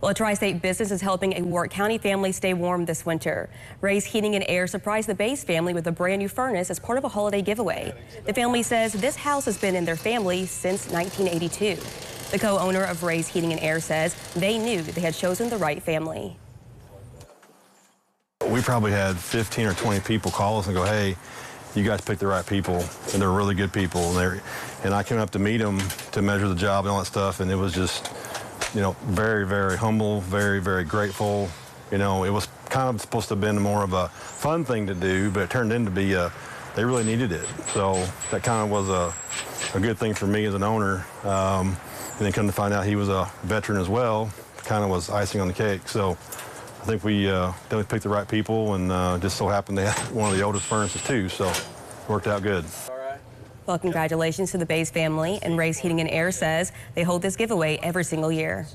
Well, a tri-state business is helping a Warwick County family stay warm this winter. Ray's Heating and Air surprised the Bays family with a brand new furnace as part of a holiday giveaway. The family says this house has been in their family since 1982. The co-owner of Ray's Heating and Air says they knew they had chosen the right family. We probably had 15 or 20 people call us and go, hey, you guys picked the right people, and they're really good people. And I came up to meet them to measure the job and all that stuff, and it was just, you know, very, very humble, very, very grateful. You know, it was kind of supposed to have been more of a fun thing to do, but it turned into be they really needed it. So that kind of was a good thing for me as an owner. And then come to find out he was a veteran as well, kind of was icing on the cake. So I think we definitely picked the right people, and just so happened they had one of the oldest furnaces too, so it worked out good. Well, congratulations to the Bays family, and Ray's Heating and Air says they hold this giveaway every single year.